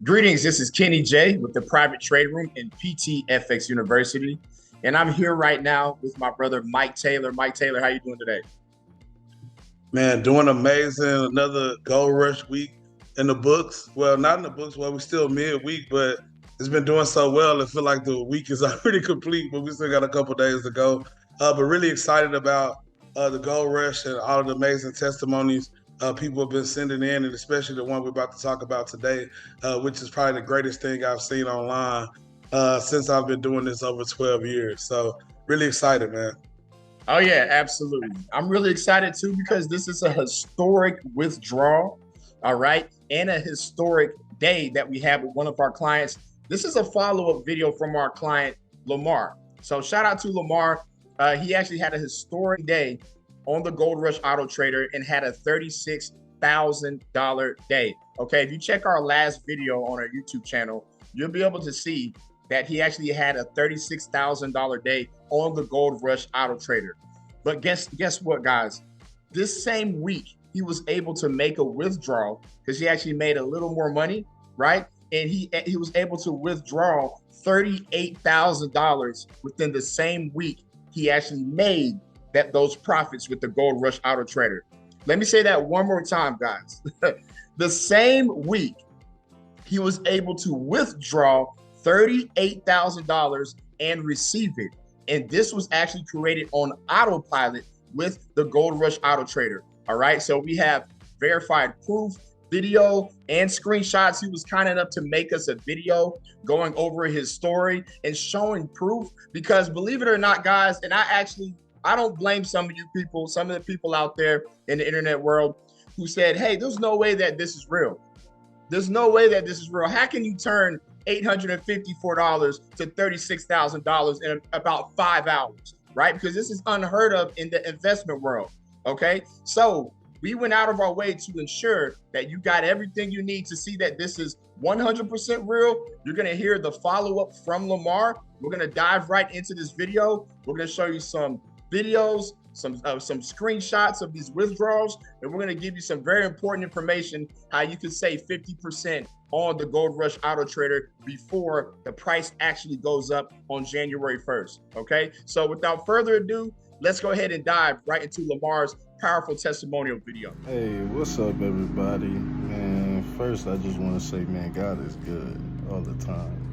Greetings, this is Kenny J with the Private Trade Room in PTFX University. And I'm here right now with my brother, Mike Taylor. Mike Taylor, how you doing today? Man, doing amazing. Another Gold Rush week in the books. Well, not in the books. Well, we're still midweek, but it's been doing so well. I feel like the week is already complete, but we still got a couple days to go. But really excited about the Gold Rush and all of the amazing testimonies people have been sending in, and especially the one we're about to talk about today, which is probably the greatest thing I've seen online since I've been doing this over 12 years. So really excited, man. Oh, yeah, absolutely. I'm really excited, too, because this is a historic withdrawal, all right, and a historic day that we have with one of our clients. This is a follow-up video from our client, Lamar. So shout out to Lamar. He actually had a historic day on the Gold Rush Auto Trader and had a $36,000 day. Okay, if you check our last video on our YouTube channel, you'll be able to see that he actually had a $36,000 day on the Gold Rush Auto Trader. But guess what, guys? This same week, he was able to make a withdrawal because he actually made a little more money, right? And he was able to withdraw $38,000 within the same week he actually made those profits with the Gold Rush Auto Trader. Let me say that one more time, guys. The same week, he was able to withdraw $38,000 and receive it. And this was actually created on autopilot with the Gold Rush Auto Trader. All right. So we have verified proof, video, and screenshots. He was kind enough to make us a video going over his story and showing proof, because believe it or not, guys, and I don't blame some of you people, some of the people out there in the internet world who said, hey, there's no way that this is real. There's no way that this is real. How can you turn $854 to $36,000 in about 5 hours, right? Because this is unheard of in the investment world, okay? So we went out of our way to ensure that you got everything you need to see that this is 100% real. You're gonna hear the follow-up from Lamar. We're gonna dive right into this video. We're gonna show you some videos, some screenshots of these withdrawals, and we're going to give you some very important information how you can save 50% on the Gold Rush Auto Trader before the price actually goes up on January 1st. Okay, so without further ado, let's go ahead and dive right into Lamar's powerful testimonial video. Hey, what's up, everybody? Man, first I just want to say, man, God is good all the time.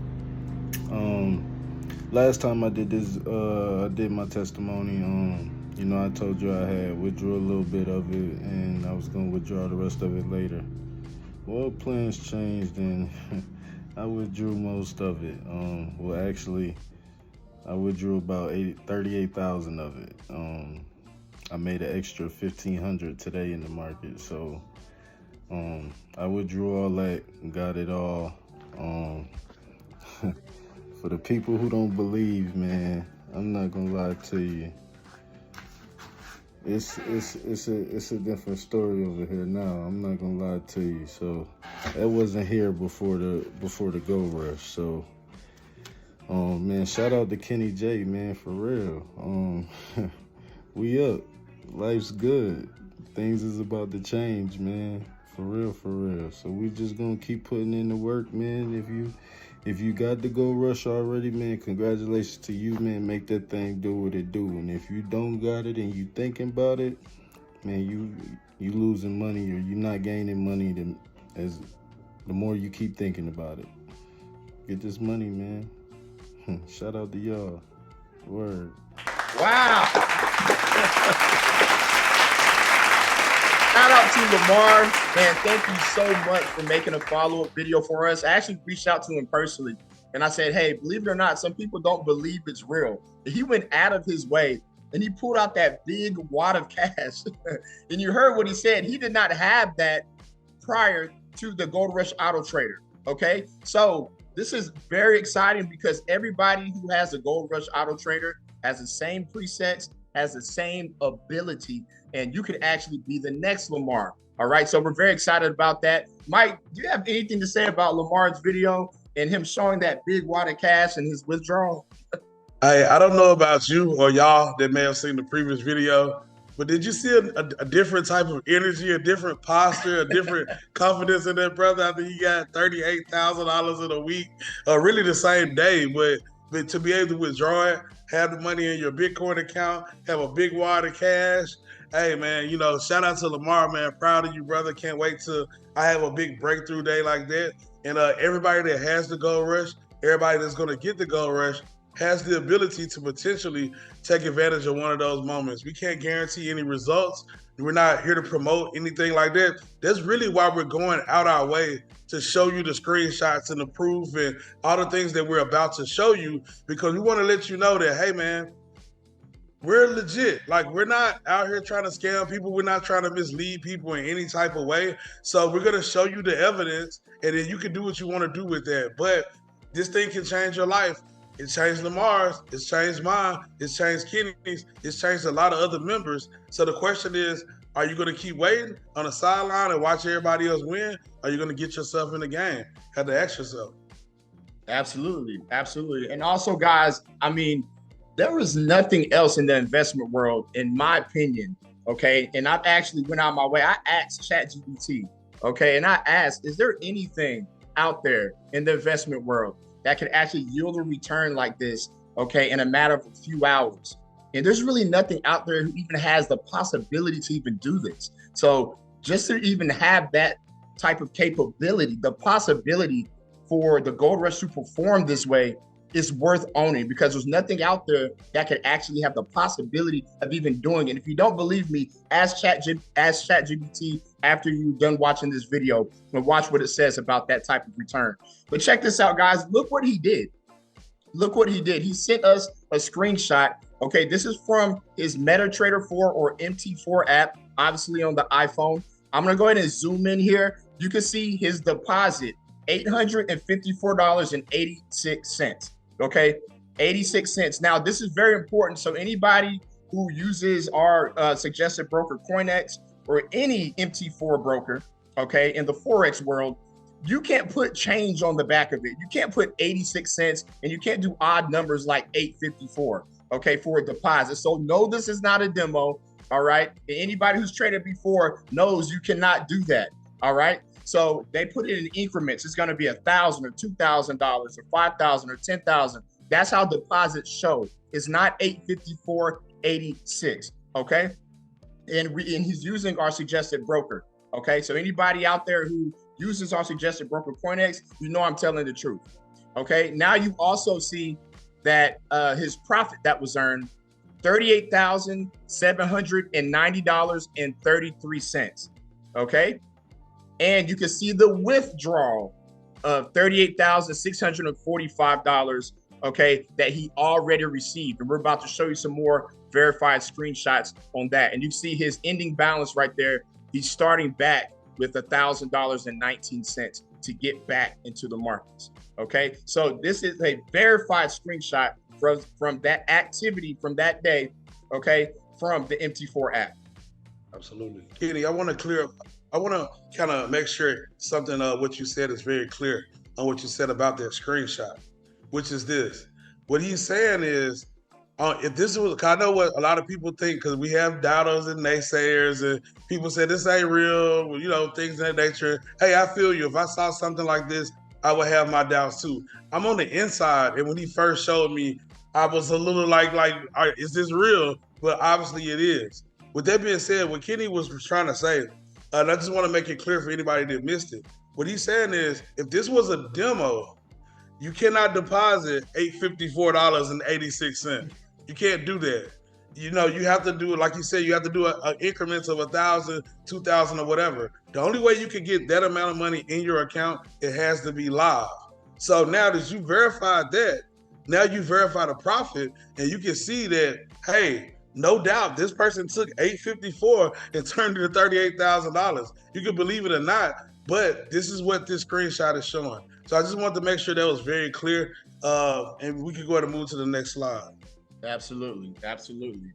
Last time I did this, I did my testimony. I told you I had withdrew a little bit of it, and I was gonna withdraw the rest of it later. Well, plans changed, and I withdrew most of it. Actually, I withdrew about 38,000 of it. I made an extra 1,500 today in the market, so I withdrew all that, got it all. For the people who don't believe, man, I'm not gonna lie to you. It's a different story over here now. I'm not gonna lie to you. So it wasn't here before the Gold Rush. So man, shout out to Kenny J, man, for real. We up. Life's good. Things is about to change, man. For real. So we just gonna keep putting in the work, man. If you got the Gold Rush already, man, congratulations to you, man. Make that thing do what it do. And if you don't got it and you thinking about it, man, you losing money, or you not gaining money as the more you keep thinking about it. Get this money, man. Shout out to y'all. Word. Wow. Shout out to Lamar, man. Thank you so much for making a follow-up video for us. I actually reached out to him personally, and I said, hey, believe it or not, some people don't believe it's real. He went out of his way, and he pulled out that big wad of cash. And you heard what he said. He did not have that prior to the Gold Rush Auto Trader, okay? So this is very exciting because everybody who has a Gold Rush Auto Trader has the same presets, has the same ability, and you could actually be the next Lamar. All right, so we're very excited about that. Mike, do you have anything to say about Lamar's video and him showing that big wad of cash and his withdrawal? I don't know about you or y'all that may have seen the previous video, But did you see a different type of energy, a different posture, a different confidence in that brother after he got $38,000 in a week, really the same day, but to be able to withdraw it, have the money in your Bitcoin account, have a big wad of cash. Hey, man, you know, shout out to Lamar, man. Proud of you, brother. Can't wait till I have a big breakthrough day like that. And everybody that has the gold rush, everybody that's going to get the gold rush has the ability to potentially take advantage of one of those moments. We can't guarantee any results. We're not here to promote anything like that. That's really why we're going out our way to show you the screenshots and the proof and all the things that we're about to show you, because we want to let you know that, hey, man, we're legit. Like, we're not out here trying to scam people. We're not trying to mislead people in any type of way. So we're going to show you the evidence, and then you can do what you want to do with that. But this thing can change your life. It changed Lamar's, it's changed mine, it's changed Kenny's, it's changed a lot of other members. So the question is, are you going to keep waiting on the sideline and watch everybody else win? Or are you going to get yourself in the game? Have to ask yourself. Absolutely, absolutely. And also, guys, I mean, there was nothing else in the investment world, in my opinion, okay? And I've actually went out my way. I asked ChatGPT, okay? And I asked, is there anything out there in the investment world that could actually yield a return like this, okay, in a matter of a few hours? And there's really nothing out there who even has the possibility to even do this. So just to even have that type of capability, the possibility for the Gold Rush to perform this way is worth owning, because there's nothing out there that could actually have the possibility of even doing it. If you don't believe me, ask ChatGPT after you're done watching this video and watch what it says about that type of return. But check this out, guys. Look what he did. Look what he did. He sent us a screenshot. Okay, this is from his MetaTrader 4 or MT4 app, obviously on the iPhone. I'm gonna go ahead and zoom in here. You can see his deposit, $854.86. Okay, 86 cents. Now, this is very important. So anybody who uses our suggested broker CoinX or any MT4 broker, okay, in the Forex world, you can't put change on the back of it. You can't put 86 cents and you can't do odd numbers like 854, okay, for a deposit. So no, this is not a demo, all right? And anybody who's traded before knows you cannot do that, all right? So they put it in increments. It's going to be $1,000 or $2,000 or $5,000 or $10,000. That's how deposits show. It's not 854.86. Okay, and he's using our suggested broker. Okay, so anybody out there who uses our suggested broker CoinX, you know I'm telling the truth. Okay, now you also see that his profit that was earned, $38,790.33. Okay. And you can see the withdrawal of $38,645, okay, that he already received. And we're about to show you some more verified screenshots on that. And you see his ending balance right there. He's starting back with $1,000.19 to get back into the markets, okay? So this is a verified screenshot from that activity from that day, okay, from the MT4 app. Absolutely. Kenny, I want to kind of make sure something what you said is very clear on what you said about that screenshot, which is this. What he's saying is, if this was, I know what a lot of people think, because we have doubters and naysayers, and people say this ain't real, you know, things of that nature. Hey, I feel you. If I saw something like this, I would have my doubts too. I'm on the inside, and when he first showed me, I was a little like, is this real? But obviously it is. With that being said, what Kenny was trying to say, and I just want to make it clear for anybody that missed it. What he's saying is, if this was a demo, you cannot deposit $854.86. You can't do that. You know, you have to do it, like you said, you have to do an increments of 1,000, 2,000 or whatever. The only way you can get that amount of money in your account, it has to be live. So now that you verified that, now you verify the profit, and you can see that, hey, no doubt, this person took $854 and turned it to $38,000. You can believe it or not, but this is what this screenshot is showing. So I just wanted to make sure that was very clear, and we can go ahead and move to the next slide. Absolutely, absolutely.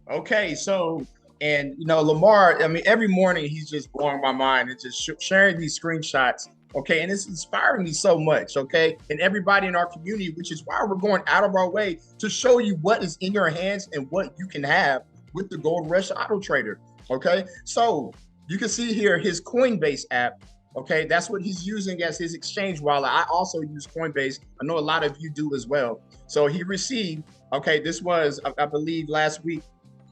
Okay, so, and you know, Lamar, I mean, every morning he's just blowing my mind and just sharing these screenshots. Okay, and it's inspiring me so much. Okay, and everybody in our community, which is why we're going out of our way to show you what is in your hands and what you can have with the Gold Rush Auto Trader. Okay, so you can see here his Coinbase app. Okay, that's what he's using as his exchange wallet. I also use Coinbase. I know a lot of you do as well. So he received, okay, this was, I believe, last week.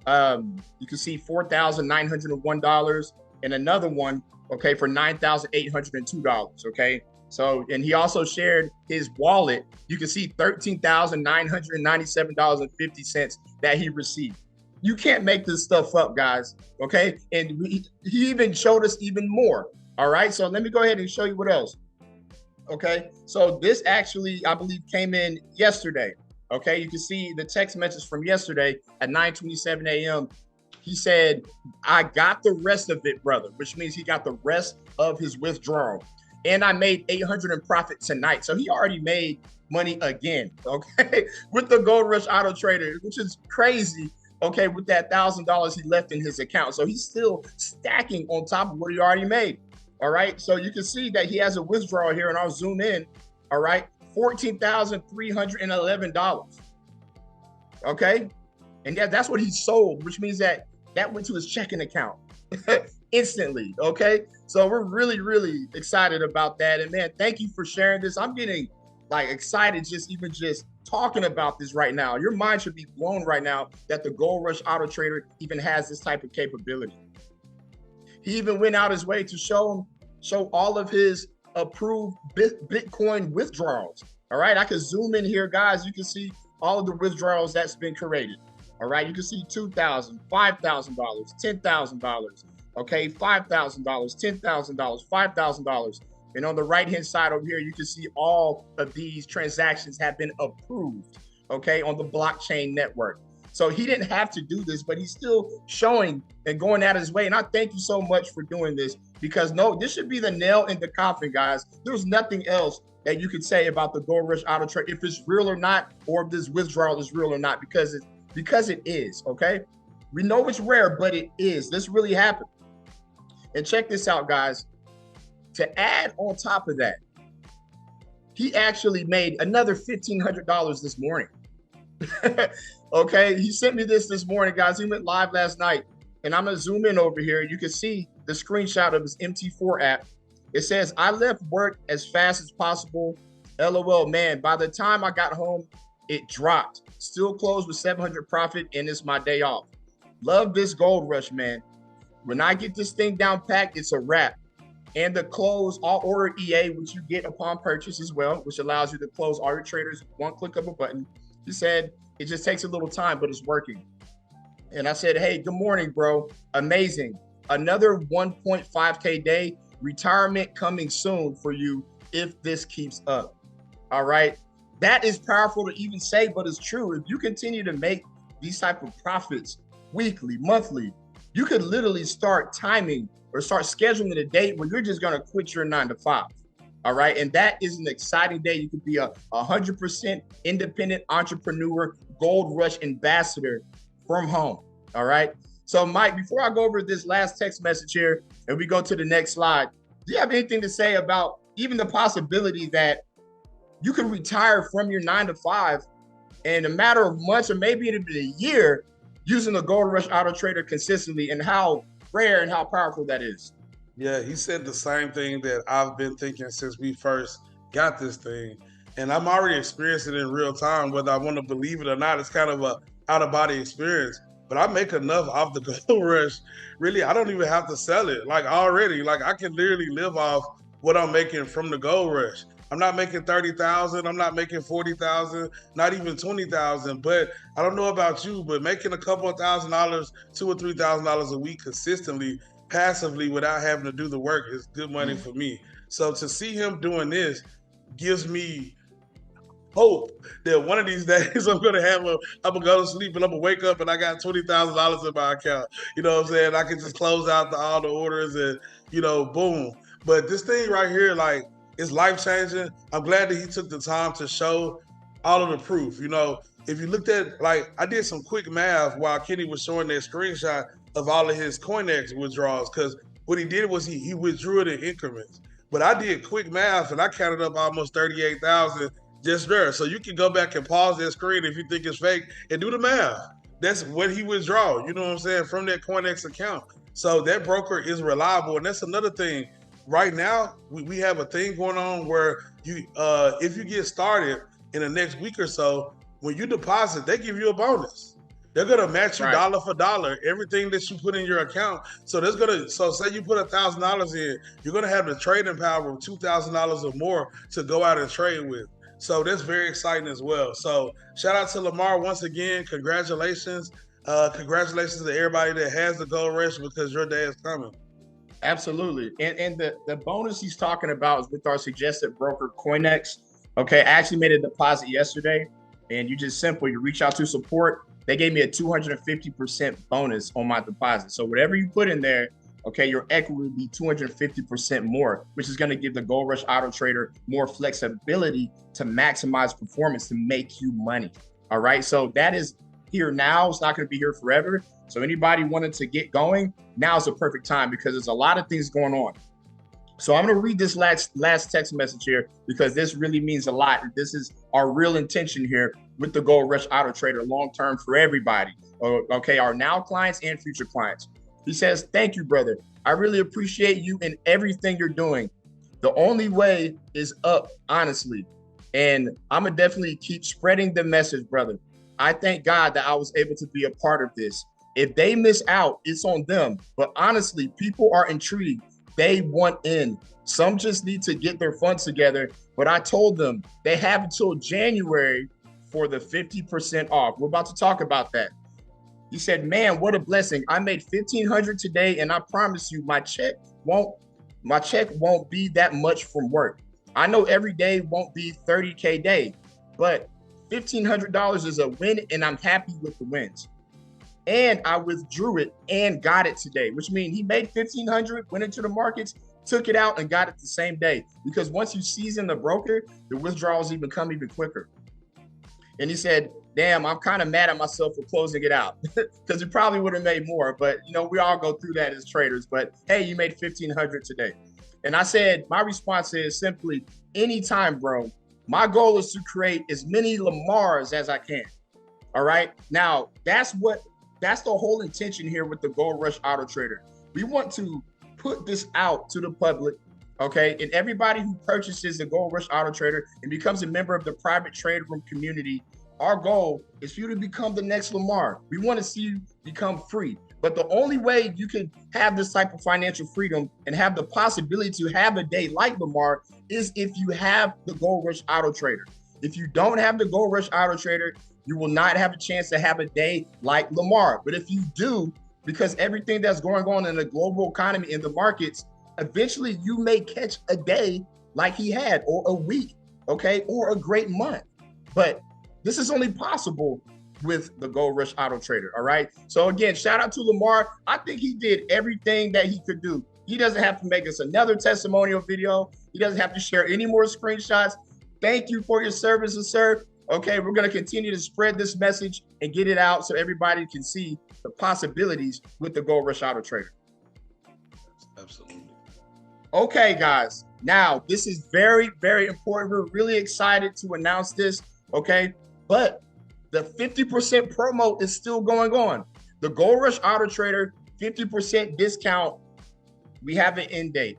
You can see $4,901 and another one, okay, for $9,802. Okay, so, and he also shared his wallet. You can see $13,997.50 that he received. You can't make this stuff up, guys. Okay, and he even showed us even more. All right, so let me go ahead and show you what else. Okay, so this actually, I believe, came in yesterday. Okay, you can see the text message from yesterday at 9:27 a.m. He said, I got the rest of it, brother, which means he got the rest of his withdrawal. And I made 800 in profit tonight. So he already made money again, okay, with the Gold Rush Auto Trader, which is crazy. Okay, with that $1,000 he left in his account. So he's still stacking on top of what he already made. All right, so you can see that he has a withdrawal here, and I'll zoom in. All right, $14,311. Okay, and that's what he sold, which means that went to his checking account instantly. Okay, so we're really, really excited about that. And man, thank you for sharing this. I'm getting like excited just talking about this right now. Your mind should be blown right now that the Gold Rush Auto Trader even has this type of capability. He even went out his way to show all of his approved Bitcoin withdrawals. All right, I can zoom in here, guys. You can see all of the withdrawals that's been created. All right, you can see $2,000, $5,000, $10,000. Okay, $5,000, $10,000, $5,000. And on the right-hand side over here, you can see all of these transactions have been approved, okay, on the blockchain network. So he didn't have to do this, but he's still showing and going out of his way. And I thank you so much for doing this, because this should be the nail in the coffin, guys. There's nothing else that you could say about the Gold Rush Auto Trader, if it's real or not, or if this withdrawal is real or not, because it is, okay? We know it's rare, but it is. This really happened. And check this out, guys. To add on top of that, he actually made another $1,500 this morning. Okay, he sent me this morning, guys. He went live last night, and I'm gonna zoom in over here. You can see the screenshot of his MT4 app. It says, I left work as fast as possible. LOL, man, by the time I got home, it dropped. Still closed with 700 profit, and it's my day off. Love this Gold Rush, man. When I get this thing down packed, it's a wrap. And the close all order EA, which you get upon purchase as well, which allows you to close all your traders with one click of a button. He said it just takes a little time, but it's working. And I said, hey, good morning, bro. Amazing. Another 1.5K day. Retirement coming soon for you if this keeps up. All right. That is powerful to even say, but it's true. If you continue to make these type of profits weekly, monthly, you could literally start timing or start scheduling a date where you're just going to quit your 9-to-5. All right. And that is an exciting day. You could be a 100% independent entrepreneur, Gold Rush ambassador from home. All right. So, Mike, before I go over this last text message here and we go to the next slide, do you have anything to say about even the possibility that you can retire from your 9-to-5 in a matter of months or maybe even a year using the Gold Rush Auto Trader consistently, and how rare and how powerful that is? Yeah, he said the same thing that I've been thinking since we first got this thing. And I'm already experiencing it in real time, whether I want to believe it or not. It's kind of a out-of-body experience. But I make enough off the Gold Rush. Really, I don't even have to sell it. Like already, like I can literally live off what I'm making from the Gold Rush. I'm not making 30,000. I'm not making 40,000, not even 20,000. But I don't know about you, but making a couple of $1,000, $2,000 or $3,000 a week consistently, passively, without having to do the work is good money for me. So to see him doing this gives me hope that one of these days I'm gonna go to sleep and I'm gonna wake up and I got $20,000 in my account. You know what I'm saying? I can just close out all the orders and, boom. But this thing right here, like, it's life changing. I'm glad that he took the time to show all of the proof. If you looked at, like, I did some quick math while Kenny was showing that screenshot of all of his CoinEx withdrawals, because what he did was he withdrew it in increments. But I did quick math and I counted up almost 38,000 just there. So you can go back and pause that screen if you think it's fake and do the math. that's what he withdraw, you know what I'm saying, from that CoinX account. So that broker is reliable. And that's another thing. Right now, we have a thing going on where you if you get started in the next week or so, when you deposit, they give you a bonus. They're gonna match you dollar for dollar, everything that you put in your account. So say you put $1,000 in, you're gonna have the trading power of $2,000 or more to go out and trade with. So that's very exciting as well. So shout out to Lamar once again. Congratulations. Congratulations to everybody that has the Gold Rush, because your day is coming. Absolutely. And the bonus he's talking about is with our suggested broker, CoinX. Okay, I actually made a deposit yesterday, and you reach out to support. They gave me a 250% bonus on my deposit. So whatever you put in there, okay, your equity will be 250% more, which is going to give the Gold Rush Auto Trader more flexibility to maximize performance, to make you money. All right, so that is here now. It's not going to be here forever. So anybody wanting to get going, now is the perfect time, because there's a lot of things going on. So I'm going to read this last text message here, because this really means a lot. This is our real intention here with the Gold Rush Auto Trader long-term for everybody. Okay, our now clients and future clients. He says, thank you, brother. I really appreciate you and everything you're doing. The only way is up, honestly. And I'm going to definitely keep spreading the message, brother. I thank God that I was able to be a part of this. If they miss out, it's on them. But honestly, people are intrigued. They want in. Some just need to get their funds together. But I told them they have until January for the 50% off. We're about to talk about that. He said, man, what a blessing. I made $1,500 today, and I promise you my check won't be that much from work. I know every day won't be $30K day, but $1,500 is a win, and I'm happy with the wins. And I withdrew it and got it today, which means he made $1,500, went into the markets, took it out, and got it the same day. Because once you season the broker, the withdrawals even come even quicker. And he said, damn, I'm kind of mad at myself for closing it out, because you probably would have made more. But, you know, we all go through that as traders. But, hey, you made $1,500 today. And I said, my response is simply, anytime, bro. My goal is to create as many Lamars as I can. All right. Now, that's the whole intention here with the Gold Rush Auto Trader. We want to put this out to the public. Okay, and everybody who purchases the Gold Rush Auto Trader and becomes a member of the private trade room community, our goal is for you to become the next Lamar. We want to see you become free. But the only way you can have this type of financial freedom and have the possibility to have a day like Lamar is if you have the Gold Rush Auto Trader. If you don't have the Gold Rush Auto Trader, you will not have a chance to have a day like Lamar. But if you do, because everything that's going on in the global economy, in the markets, eventually you may catch a day like he had, or a week, okay, or a great month. But this is only possible with the Gold Rush Auto Trader, all right? So again, shout out to Lamar. I think he did everything that he could do. He doesn't have to make us another testimonial video. He doesn't have to share any more screenshots. Thank you for your services, sir. Okay, we're going to continue to spread this message and get it out so everybody can see the possibilities with the Gold Rush Auto Trader. Absolutely. Okay, guys. Now, this is very, very important. We're really excited to announce this, okay? But the 50% promo is still going on. The Gold Rush Auto Trader 50% discount, we have an end date.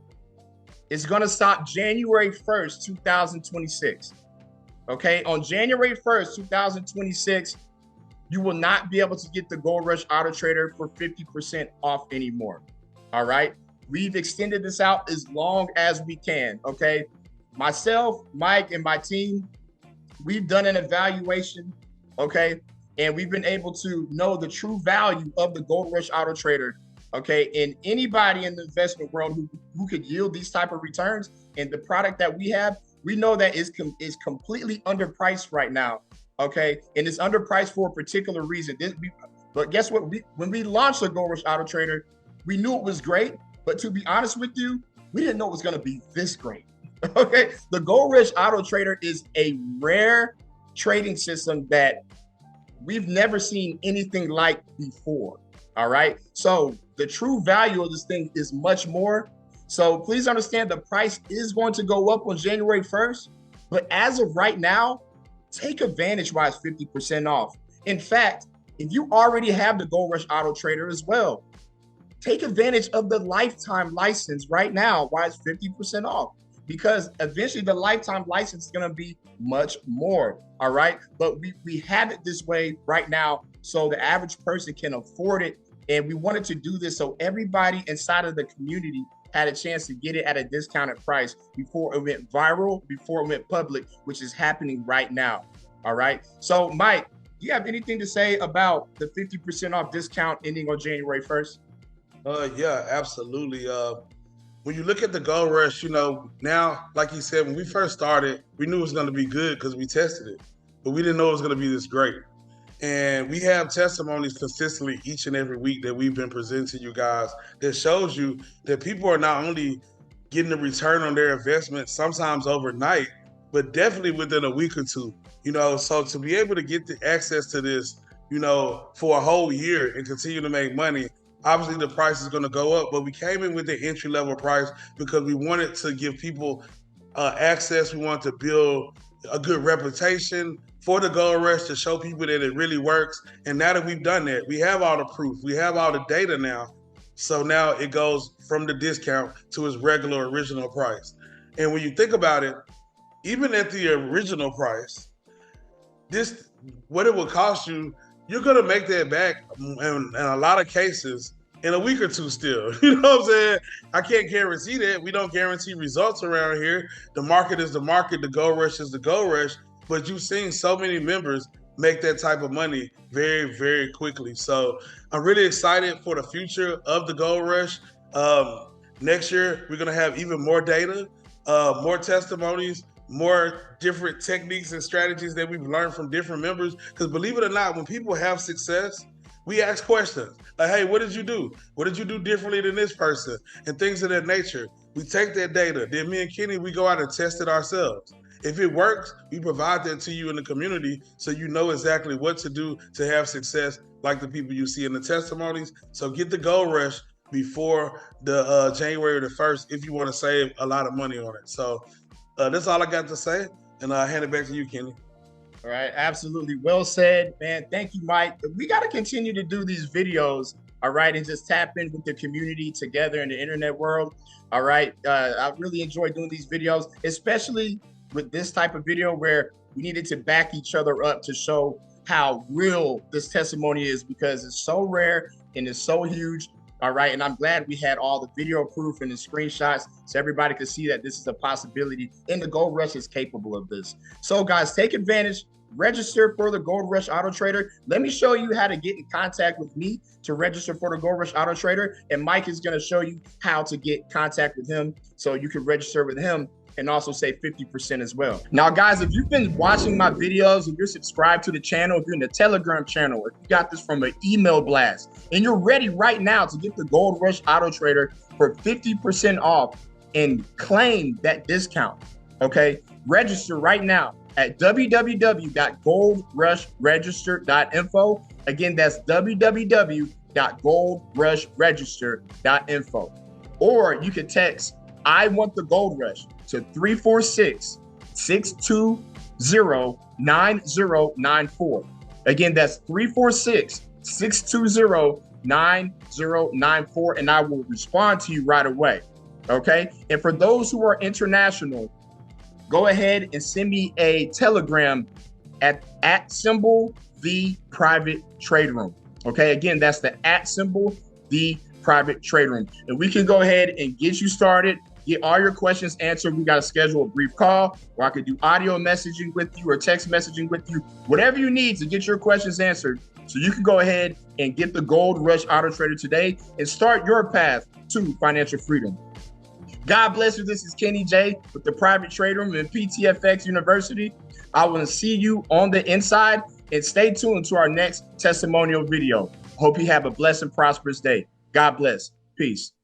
It's going to stop January 1st, 2026. Okay, on January 1st, 2026, you will not be able to get the Gold Rush Auto Trader for 50% off anymore. All right, we've extended this out as long as we can. Okay, myself, Mike, and my team, we've done an evaluation. Okay, and we've been able to know the true value of the Gold Rush Auto Trader. Okay, and anybody in the investment world who could yield these type of returns, and the product that we have, we know that is completely underpriced right now, okay? And it's underpriced for a particular reason. But guess what? When we launched the Gold Rush Auto Trader, we knew it was great, but to be honest with you, we didn't know it was gonna be this great, okay? The Gold Rush Auto Trader is a rare trading system that we've never seen anything like before, all right? So the true value of this thing is much more. So please understand the price is going to go up on January 1st, but as of right now, take advantage while it's 50% off. In fact, If you already have the Gold Rush Auto Trader as well, take advantage of the lifetime license right now. Why it's 50% off? Because eventually the lifetime license is going to be much more. All right. But we have it this way right now so the average person can afford it. And we wanted to do this so everybody inside of the community had a chance to get it at a discounted price before it went viral, before it went public, which is happening right now. All right. So, Mike, do you have anything to say about the 50% off discount ending on January 1st? Yeah, absolutely. When you look at the Gold Rush, you know, now, like you said, when we first started, we knew it was going to be good because we tested it, but we didn't know it was going to be this great. And we have testimonies consistently each and every week that we've been presenting to you guys that shows you that people are not only getting a return on their investment, sometimes overnight, but definitely within a week or two. You know, so to be able to get the access to this, you know, for a whole year and continue to make money, obviously the price is going to go up, but we came in with the entry level price because we wanted to give people access. We wanted to build a good reputation for the Gold Rush to show people that it really works. And now that we've done that, we have all the proof, we have all the data now. So now it goes from the discount to its regular original price. And when you think about it, even at the original price, this, what it would cost you, you're going to make that back in a lot of cases in a week or two still. You know what I'm saying? I can't guarantee that. We don't guarantee results around here. The market is the market. The Gold Rush is the Gold Rush. But you've seen so many members make that type of money very, very quickly. So I'm really excited for the future of the Gold Rush. Next year, we're going to have even more data, more testimonies, more different techniques and strategies that we've learned from different members. Because believe it or not, when people have success, we ask questions like, hey, what did you do? What did you do differently than this person? And things of that nature. We take that data. Then me and Kenny, we go out and test it ourselves. If it works, we provide that to you in the community so you know exactly what to do to have success like the people you see in the testimonies. So get the Gold Rush before the January the 1st if you want to save a lot of money on it. So that's all I got to say, and I'll hand it back to you, Kenny. All right, absolutely. Well said, man. Thank you, Mike. We got to continue to do these videos, all right, and just tap in with the community together in the internet world, all right? I really enjoy doing these videos, especially with this type of video where we needed to back each other up to show how real this testimony is because it's so rare and it's so huge. All right. And I'm glad we had all the video proof and the screenshots so everybody could see that this is a possibility and the Gold Rush is capable of this. So guys, take advantage, register for the Gold Rush Auto Trader. Let me show you how to get in contact with me to register for the Gold Rush Auto Trader. And Mike is going to show you how to get contact with him so you can register with him and also save 50% as well. Now, guys, if you've been watching my videos, if you're subscribed to the channel, if you're in the Telegram channel, if you got this from an email blast, and you're ready right now to get the Gold Rush Auto Trader for 50% off and claim that discount, okay? Register right now at www.goldrushregister.info. Again, that's www.goldrushregister.info. Or you can text I want the Gold Rush to 346-620-9094. Again, that's 346-620-9094, and I will respond to you right away, okay? And for those who are international, go ahead and send me a telegram at symbol the private trade room, okay? Again, that's the at symbol the private trade room, and we can go ahead and get you started. Get all your questions answered. We got to schedule a brief call, or I could do audio messaging with you or text messaging with you, whatever you need to get your questions answered. So you can go ahead and get the Gold Rush Auto Trader today and start your path to financial freedom. God bless you. This is Kenny J with the Private Trade Room and PTFX University. I want to see you on the inside, and stay tuned to our next testimonial video. Hope you have a blessed and prosperous day. God bless. Peace.